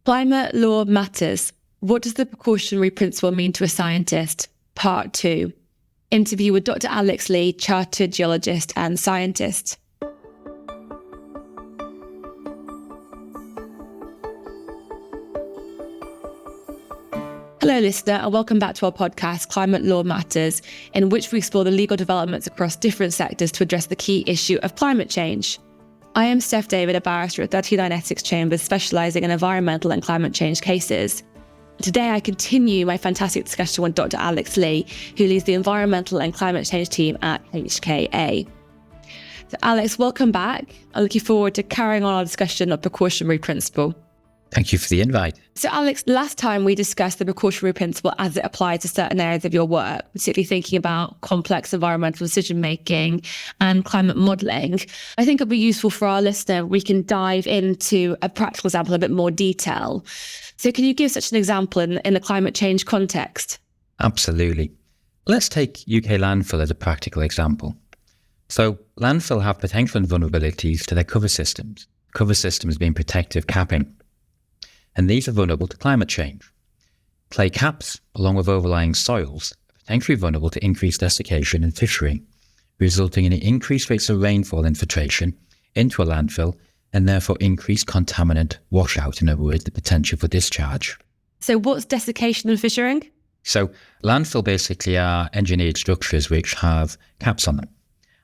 Climate law matters. What does the precautionary principle mean to a scientist? Part 2. Interview with Dr. Alex Lee, chartered geologist and scientist. Hello, listener, and welcome back to our podcast, Climate Law Matters, in which we explore the legal developments across different sectors to address the key issue of climate change. I am Steph David, a barrister at 39 Essex Chambers, specialising in environmental and climate change cases. Today, I continue my fantastic discussion with Dr. Alex Lee, who leads the environmental and climate change team at HKA. So, Alex, welcome back. I'm looking forward to carrying on our discussion of precautionary principle. Thank you for the invite. So, Alex, last time we discussed the precautionary principle as it applies to certain areas of your work, particularly thinking about complex environmental decision-making and climate modelling. I think it'll be useful for our listener. We can dive into a practical example in a bit more detail. So can you give such an example in the climate change context? Absolutely. Let's take UK landfill as a practical example. So landfill have potential vulnerabilities to their cover systems being protective capping. And these are vulnerable to climate change. Clay caps, along with overlying soils, are potentially vulnerable to increased desiccation and fishery, resulting in increased rates of rainfall infiltration into a landfill and therefore increased contaminant washout, in other words, the potential for discharge. So what's desiccation and fissuring? So landfill basically are engineered structures which have caps on them.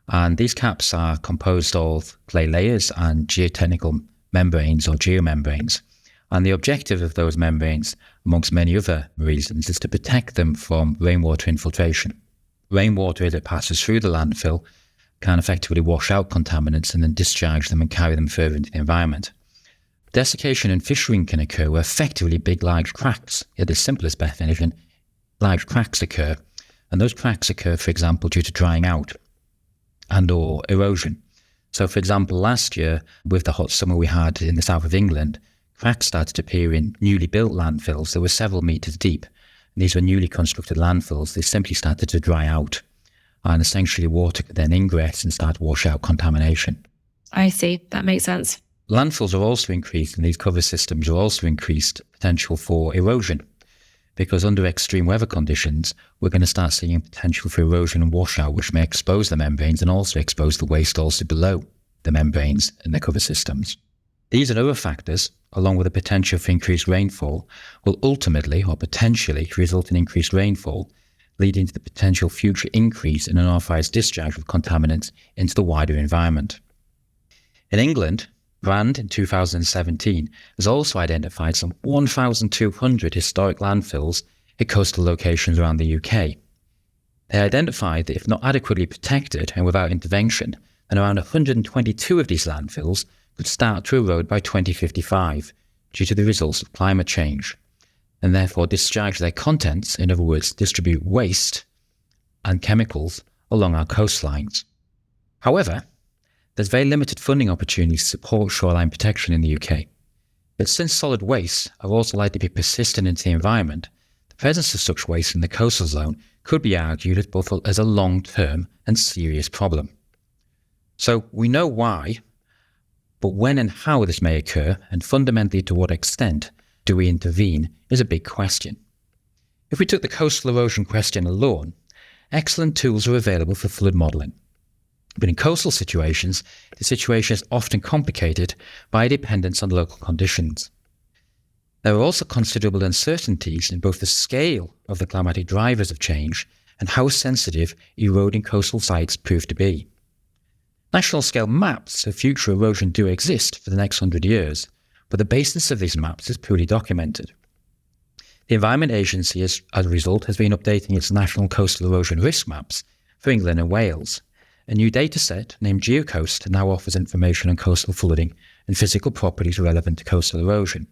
And these caps are composed of clay layers and geotechnical membranes or geomembranes. And the objective of those membranes, amongst many other reasons, is to protect them from rainwater infiltration. Rainwater, as it passes through the landfill, can effectively wash out contaminants and then discharge them and carry them further into the environment. Desiccation and fissuring can occur where effectively big, large cracks, at the simplest definition, large cracks occur. And those cracks occur, for example, due to drying out and or erosion. So, for example, last year, with the hot summer we had in the south of England, cracks started to appear in newly built landfills that were several metres deep. And these were newly constructed landfills. They simply started to dry out. And essentially water could then ingress and start to wash out contamination. I see. That makes sense. Landfills are also increased, and these cover systems are also increased potential for erosion. Because under extreme weather conditions, we're going to start seeing potential for erosion and washout, which may expose the membranes and also expose the waste also below the membranes and the cover systems. These and other factors, along with the potential for increased rainfall, will ultimately or potentially result in increased rainfall, leading to the potential future increase in unauthorised discharge of contaminants into the wider environment. In England, Brand in 2017 has also identified some 1,200 historic landfills at coastal locations around the UK. They identified that if not adequately protected and without intervention, then around 122 of these landfills could start to erode by 2055 due to the results of climate change, and therefore discharge their contents, in other words, distribute waste and chemicals along our coastlines. However, there's very limited funding opportunities to support shoreline protection in the UK. But since solid wastes are also likely to be persistent into the environment, the presence of such waste in the coastal zone could be argued as both as a long-term and serious problem. So we know why, but when and how this may occur, and fundamentally to what extent do we intervene, is a big question. If we took the coastal erosion question alone, excellent tools are available for flood modelling. But in coastal situations, the situation is often complicated by a dependence on local conditions. There are also considerable uncertainties in both the scale of the climatic drivers of change and how sensitive eroding coastal sites prove to be. National scale maps of future erosion do exist for the next 100 years, but the basis of these maps is poorly documented. The Environment Agency, as a result, has been updating its national coastal erosion risk maps for England and Wales. A new dataset named GeoCoast now offers information on coastal flooding and physical properties relevant to coastal erosion.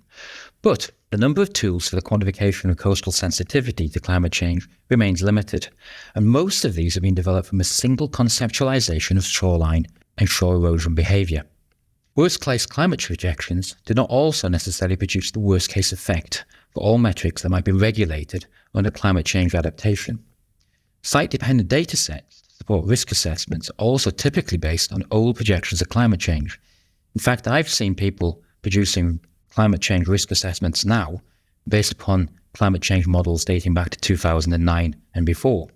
But the number of tools for the quantification of coastal sensitivity to climate change remains limited, and most of these have been developed from a single conceptualization of shoreline and shore erosion behaviour. Worst-case climate projections do not also necessarily produce the worst-case effect for all metrics that might be regulated under climate change adaptation. Site-dependent datasets to support risk assessments are also typically based on old projections of climate change. In fact, I've seen people producing climate change risk assessments now based upon climate change models dating back to 2009 and before.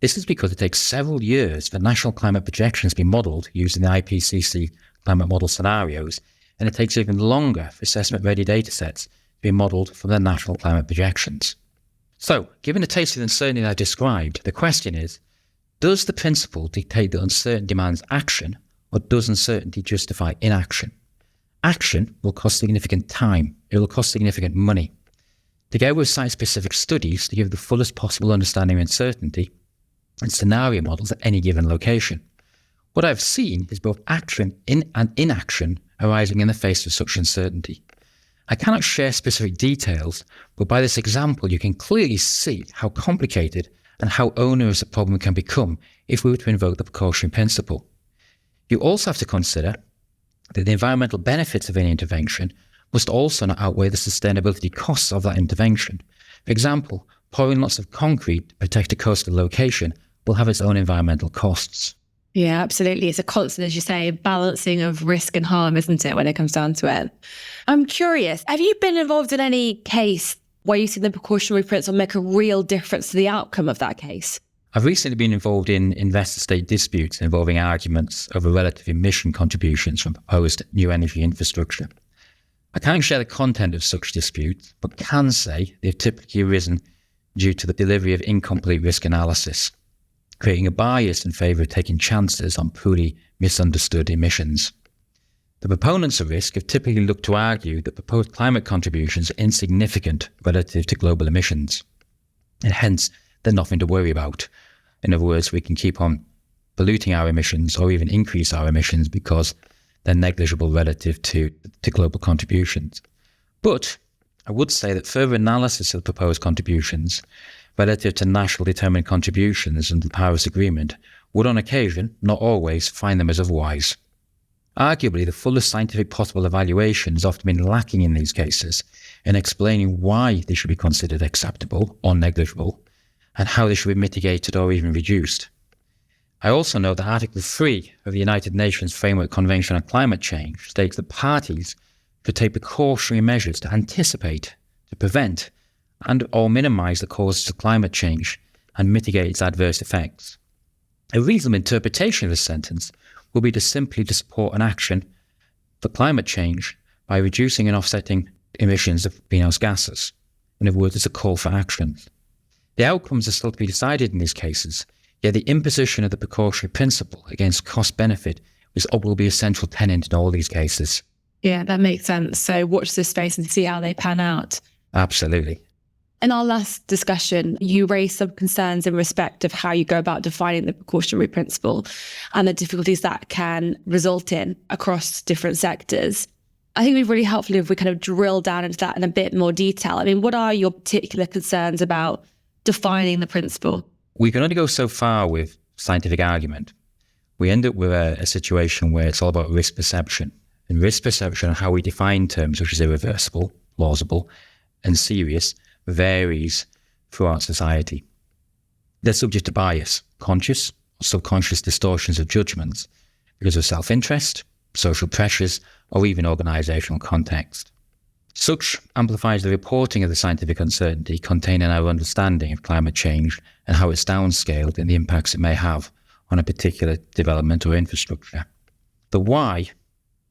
This is because it takes several years for national climate projections to be modelled using the IPCC climate model scenarios, and it takes even longer for assessment-ready datasets to be modelled from the national climate projections. So, given the taste of the uncertainty I described, the question is, does the principle dictate that uncertainty demands action, or does uncertainty justify inaction? Action will cost significant time. It will cost significant money. Together with site-specific studies to give the fullest possible understanding of uncertainty and scenario models at any given location. What I've seen is both action and inaction arising in the face of such uncertainty. I cannot share specific details, but by this example you can clearly see how complicated and how onerous a problem can become if we were to invoke the precautionary principle. You also have to consider that the environmental benefits of any intervention must also not outweigh the sustainability costs of that intervention. For example, pouring lots of concrete to protect a coastal location will have its own environmental costs. Yeah, absolutely. It's a constant, as you say, balancing of risk and harm, isn't it, when it comes down to it? I'm curious, have you been involved in any case where you see the precautionary principle make a real difference to the outcome of that case? I've recently been involved in investor-state disputes involving arguments over relative emission contributions from proposed new energy infrastructure. I can't share the content of such disputes, but can say they've typically arisen due to the delivery of incomplete risk analysis, creating a bias in favour of taking chances on poorly misunderstood emissions. The proponents of risk have typically looked to argue that proposed climate contributions are insignificant relative to global emissions, and hence they're nothing to worry about. In other words, we can keep on polluting our emissions or even increase our emissions because they're negligible relative to global contributions. But I would say that further analysis of the proposed contributions relative to national determined contributions under the Paris Agreement would on occasion, not always, find them as otherwise. Arguably, the fullest scientific possible evaluation has often been lacking in these cases in explaining why they should be considered acceptable or negligible, and how they should be mitigated or even reduced. I also know that Article 3 of the United Nations Framework Convention on Climate Change states that parties should take precautionary measures to anticipate, to prevent, and or minimise the causes of climate change and mitigate its adverse effects. A reasonable interpretation of this sentence will be to simply support an action for climate change by reducing and offsetting emissions of greenhouse gases. In other words, it's a call for action. The outcomes are still to be decided in these cases, yet the imposition of the precautionary principle against cost-benefit will be a central tenet in all these cases. Yeah, that makes sense. So watch this space and see how they pan out. Absolutely. In our last discussion, you raised some concerns in respect of how you go about defining the precautionary principle and the difficulties that can result in across different sectors. I think it would be really helpful if we kind of drill down into that in a bit more detail. I mean, what are your particular concerns about defining the principle? We can only go so far with scientific argument. We end up with a situation where it's all about risk perception. And risk perception and how we define terms such as irreversible, plausible, and serious varies throughout society. They're subject to bias, conscious or subconscious distortions of judgments because of self-interest, social pressures, or even organisational context. Such amplifies the reporting of the scientific uncertainty contained in our understanding of climate change and how it's downscaled and the impacts it may have on a particular development or infrastructure. The why,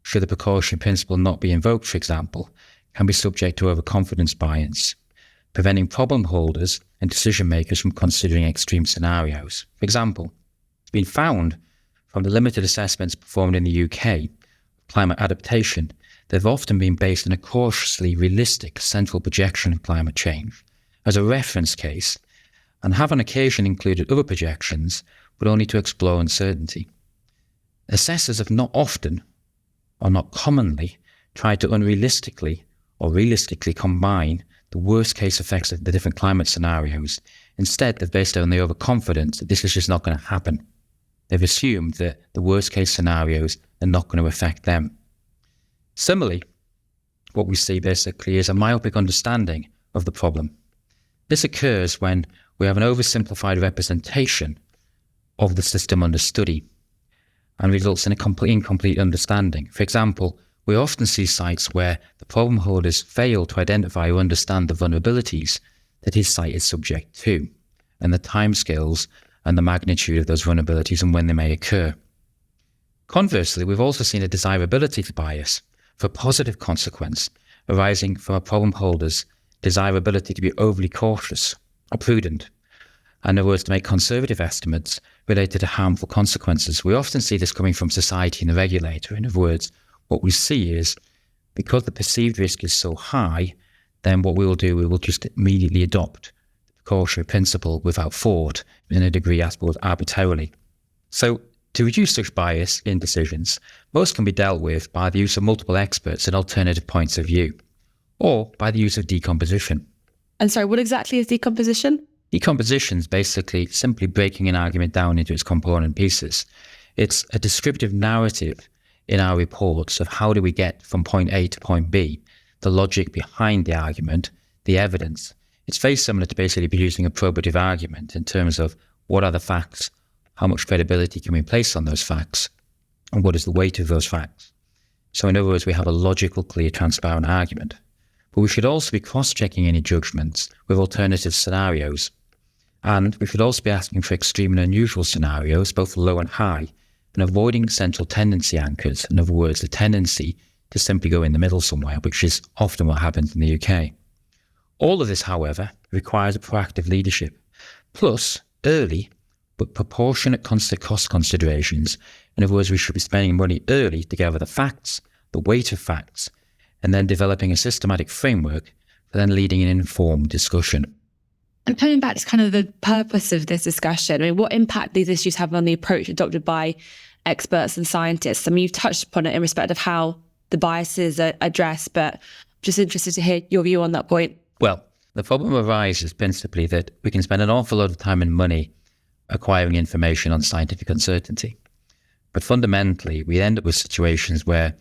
should the precautionary principle not be invoked, for example, can be subject to overconfidence bias, preventing problem holders and decision makers from considering extreme scenarios. For example, it's been found from the limited assessments performed in the UK of climate adaptation, they've often been based on a cautiously realistic central projection of climate change as a reference case, and have on occasion included other projections, but only to explore uncertainty. Assessors have not often, or not commonly, tried to unrealistically or realistically combine the worst case effects of the different climate scenarios. Instead, they've based it on the overconfidence that this is just not going to happen. They've assumed that the worst case scenarios are not going to affect them. Similarly, what we see basically is a myopic understanding of the problem. This occurs when we have an oversimplified representation of the system under study and results in a incomplete understanding. For example, we often see sites where the problem holders fail to identify or understand the vulnerabilities that his site is subject to, and the timescales and the magnitude of those vulnerabilities and when they may occur. Conversely, we've also seen a desirability bias for positive consequence arising from a problem holder's desirability to be overly cautious or prudent, and in other words, to make conservative estimates related to harmful consequences. We often see this coming from society and the regulator. In other words, what we see is, because the perceived risk is so high, then what we will do, we will just immediately adopt the precautionary principle without thought, in a degree, I suppose, arbitrarily. So, to reduce such bias in decisions, most can be dealt with by the use of multiple experts and alternative points of view, or by the use of decomposition. And sorry, what exactly is decomposition? Decomposition is basically simply breaking an argument down into its component pieces. It's a descriptive narrative in our reports of how do we get from point A to point B, the logic behind the argument, the evidence. It's very similar to basically producing a probative argument in terms of what are the facts, how much credibility can we place on those facts, and what is the weight of those facts. So in other words, we have a logical, clear, transparent argument. But we should also be cross-checking any judgments with alternative scenarios. And we should also be asking for extreme and unusual scenarios, both low and high, and avoiding central tendency anchors, in other words, the tendency to simply go in the middle somewhere, which is often what happens in the UK. All of this, however, requires a proactive leadership, plus early but proportionate cost considerations. In other words, we should be spending money early to gather the facts, the weight of facts, and then developing a systematic framework for then leading an informed discussion. And coming back to kind of the purpose of this discussion, I mean, what impact these issues have on the approach adopted by experts and scientists? I mean, you've touched upon it in respect of how the biases are addressed, but I'm just interested to hear your view on that point. Well, the problem arises principally that we can spend an awful lot of time and money acquiring information on scientific uncertainty. But fundamentally, we end up with situations where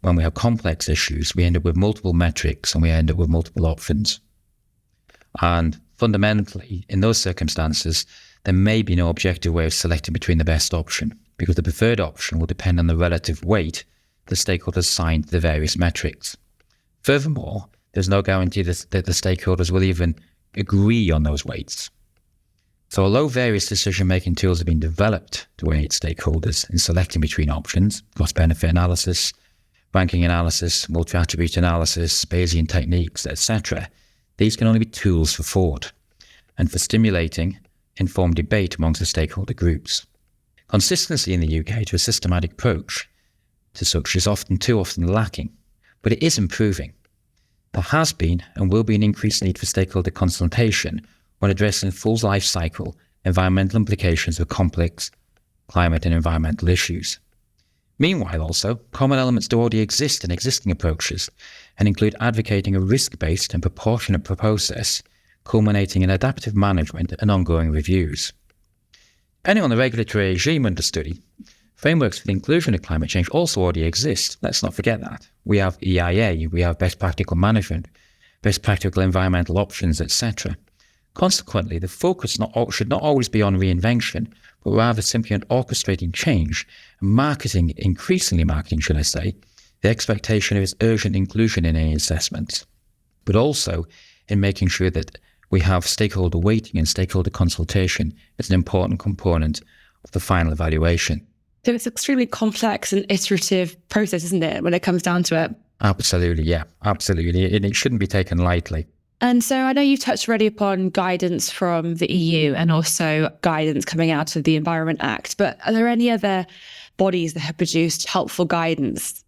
when we have complex issues, we end up with multiple metrics and we end up with multiple options. And fundamentally, in those circumstances, there may be no objective way of selecting between the best option, because the preferred option will depend on the relative weight the stakeholders assign to the various metrics. Furthermore, there's no guarantee that the stakeholders will even agree on those weights. So although various decision-making tools have been developed to aid stakeholders in selecting between options, cost-benefit analysis, ranking analysis, multi-attribute analysis, Bayesian techniques, etc., these can only be tools for thought and for stimulating informed debate amongst the stakeholder groups. Consistency in the UK to a systematic approach to such is too often lacking, but it is improving. There has been and will be an increased need for stakeholder consultation when addressing full life cycle environmental implications of complex climate and environmental issues. Meanwhile, also, common elements do already exist in existing approaches and include advocating a risk-based and proportionate process, culminating in adaptive management and ongoing reviews. Depending on the regulatory regime under study, frameworks for the inclusion of climate change also already exist. Let's not forget that. We have EIA, we have best practical management, best practical environmental options, etc. Consequently, the focus should not always be on reinvention, but rather simply on orchestrating change and increasingly marketing, should I say, the expectation of its urgent inclusion in any assessments, but also in making sure that we have stakeholder weighting and stakeholder consultation as an important component of the final evaluation. So it's an extremely complex and iterative process, isn't it, when it comes down to it? Absolutely, yeah, absolutely. And it shouldn't be taken lightly. And so I know you've touched already upon guidance from the EU and also guidance coming out of the Environment Act, but are there any other bodies that have produced helpful guidance?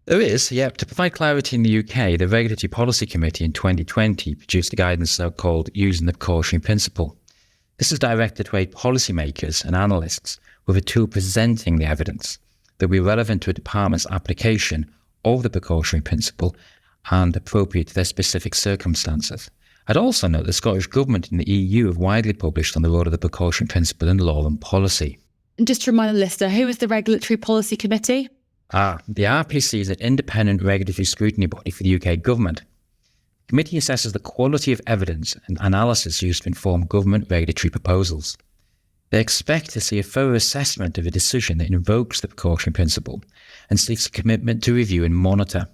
There is, yeah. To provide clarity in the UK, the Regulatory Policy Committee in 2020 produced a guidance called Using the Precautionary Principle. This is directed to aid policymakers and analysts with a tool presenting the evidence that will be relevant to a department's application of the precautionary principle and appropriate to their specific circumstances. I'd also note the Scottish Government and the EU have widely published on the role of the precautionary principle in law and policy. And just to remind the listener, who is the Regulatory Policy Committee? The RPC is an independent regulatory scrutiny body for the UK Government. The committee assesses the quality of evidence and analysis used to inform government regulatory proposals. They expect to see a thorough assessment of a decision that invokes the precautionary principle and seeks a commitment to review and monitor.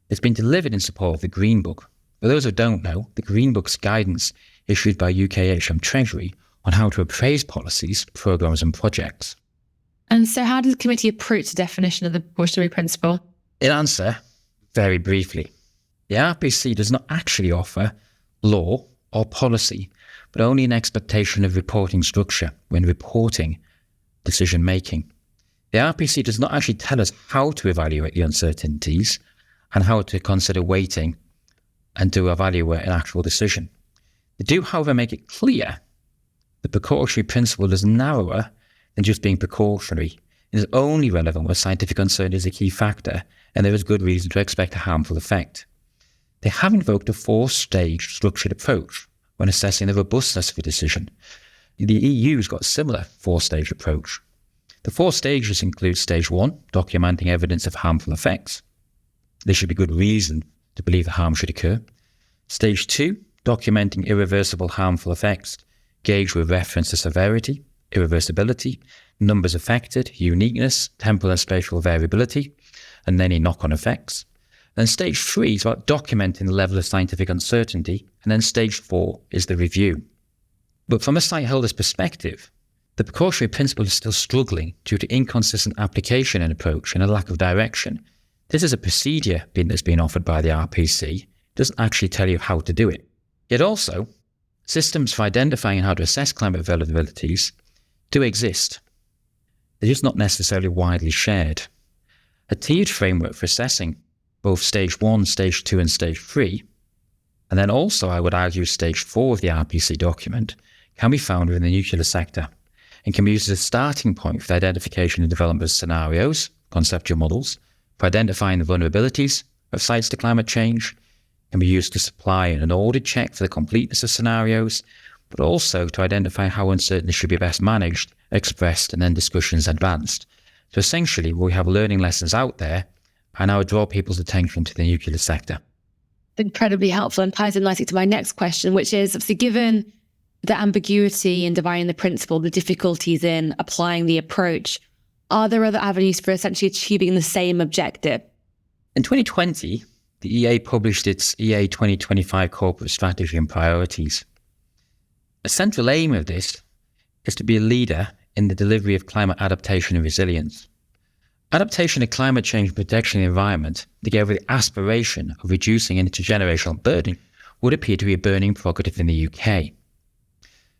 It's been delivered in support of the Green Book. For those who don't know, the Green Book's guidance issued by UK HM Treasury on how to appraise policies, programmes and projects. And so how does the committee approach the definition of the precautionary principle? In answer, very briefly, the RPC does not actually offer law or policy, but only an expectation of reporting structure when reporting decision making. The RPC does not actually tell us how to evaluate the uncertainties and how to consider weighting and to evaluate an actual decision. They do, however, make it clear the precautionary principle is narrower than just being precautionary. It is only relevant where scientific uncertainty is a key factor and there is good reason to expect a harmful effect. They have invoked a 4-stage structured approach when assessing the robustness of a decision. The EU's got a similar 4-stage approach. The 4 stages include Stage 1, documenting evidence of harmful effects. There should be good reason to believe the harm should occur. Stage 2, documenting irreversible harmful effects, gauged with reference to severity, irreversibility, numbers affected, uniqueness, temporal and spatial variability, and any knock-on effects. Then Stage 3 is about documenting the level of scientific uncertainty, and then Stage 4 is the review. But from a site holder's perspective, the precautionary principle is still struggling due to inconsistent application and approach and a lack of direction. This is a procedure that's been offered by the RPC. It doesn't actually tell you how to do it. Yet also, systems for identifying how to assess climate vulnerabilities do exist. They're just not necessarily widely shared. A tiered framework for assessing both Stage 1, Stage 2 and Stage 3, and then also I would argue Stage 4 of the RPC document, can be found within the nuclear sector and can be used as a starting point for the identification and development of scenarios, conceptual models, for identifying the vulnerabilities of sites to climate change, can be used to supply an audit check for the completeness of scenarios, but also to identify how uncertainty should be best managed, expressed, and then discussions advanced. So essentially, we have learning lessons out there, and I would draw people's attention to the nuclear sector. Incredibly helpful and ties in nicely to my next question, which is, obviously, given the ambiguity in defining the principle, the difficulties in applying the approach, are there other avenues for essentially achieving the same objective? In 2020, the EA published its EA 2025 Corporate Strategy and Priorities. A central aim of this is to be a leader in the delivery of climate adaptation and resilience. Adaptation to climate change and protection of the environment, together with the aspiration of reducing intergenerational burden, would appear to be a burning prerogative in the UK.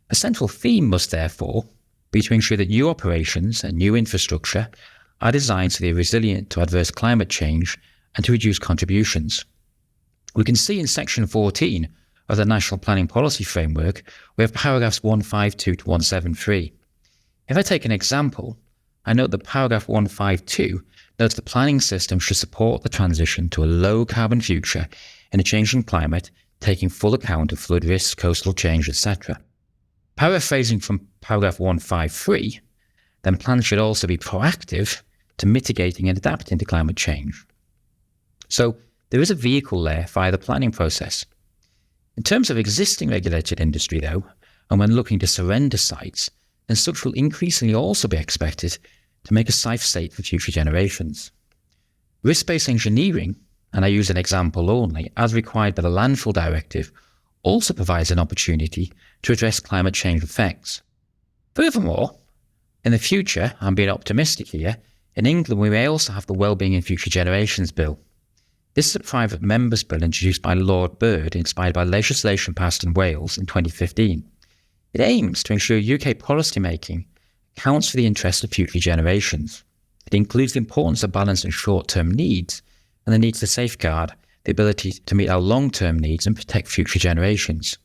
A central theme must therefore be to ensure that new operations and new infrastructure are designed to be resilient to adverse climate change and to reduce contributions. We can see in Section 14 of the National Planning Policy Framework, we have paragraphs 152 to 173. If I take an example, I note that paragraph 152 notes the planning system should support the transition to a low-carbon future in a changing climate, taking full account of flood risks, coastal change, etc. Paraphrasing from paragraph 153, then plans should also be proactive to mitigating and adapting to climate change. So there is a vehicle there via the planning process. In terms of existing regulated industry though, and when looking to surrender sites, then such will increasingly also be expected to make a safe state for future generations. Risk-based engineering, and I use an example only, as required by the Landfill Directive, also provides an opportunity to address climate change effects. Furthermore, in the future, I'm being optimistic here, in England we may also have the Wellbeing in Future Generations Bill. This is a private member's bill introduced by Lord Bird, inspired by legislation passed in Wales in 2015. It aims to ensure UK policymaking accounts for the interests of future generations. It includes the importance of balancing short-term needs and the need to safeguard the ability to meet our long-term needs and protect future generations.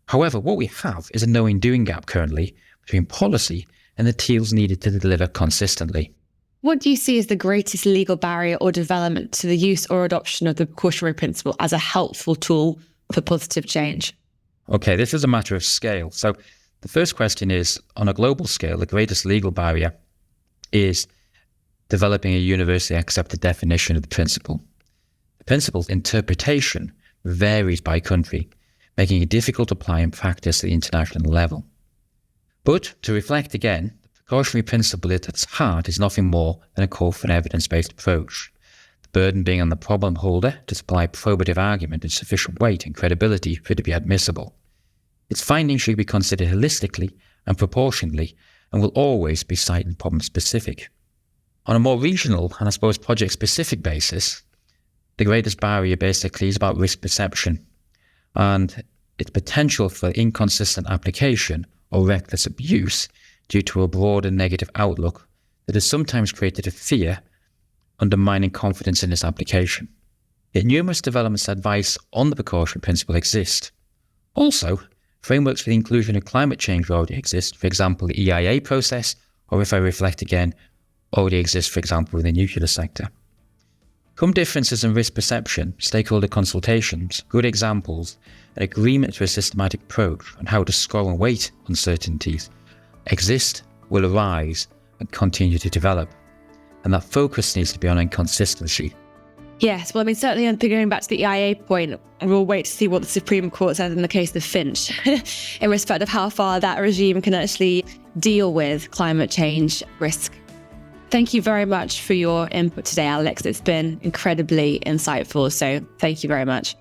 However, what we have is a knowing-doing gap currently between policy and the tools needed to deliver consistently. What do you see as the greatest legal barrier or development to the use or adoption of the precautionary principle as a helpful tool for positive change? Okay, this is a matter of scale. So the first question is, on a global scale, the greatest legal barrier is developing a universally accepted definition of the principle. The principle's interpretation varies by country, making it difficult to apply in practice at the international level. But to reflect again, the precautionary principle at its heart is nothing more than a call for an evidence-based approach. The burden being on the problem holder to supply probative argument and sufficient weight and credibility for it to be admissible. Its findings should be considered holistically and proportionally and will always be site and problem specific. On a more regional and I suppose project specific basis, the greatest barrier basically is about risk perception and its potential for inconsistent application or reckless abuse due to a broad and negative outlook that has sometimes created a fear undermining confidence in its application. Yet numerous developments advice on the precautionary principle exist. Also, frameworks for the inclusion of climate change already exist, for example, the EIA process, or if I reflect again, already exist, for example, in the nuclear sector. Come differences in risk perception, stakeholder consultations, good examples, and agreement to a systematic approach on how to score and weight uncertainties exist, will arise, and continue to develop. And that focus needs to be on inconsistency. Yes, well, I mean, certainly going back to the EIA point, we'll wait to see what the Supreme Court says in the case of Finch in respect of how far that regime can actually deal with climate change risk. Thank you very much for your input today, Alex. It's been incredibly insightful, so thank you very much.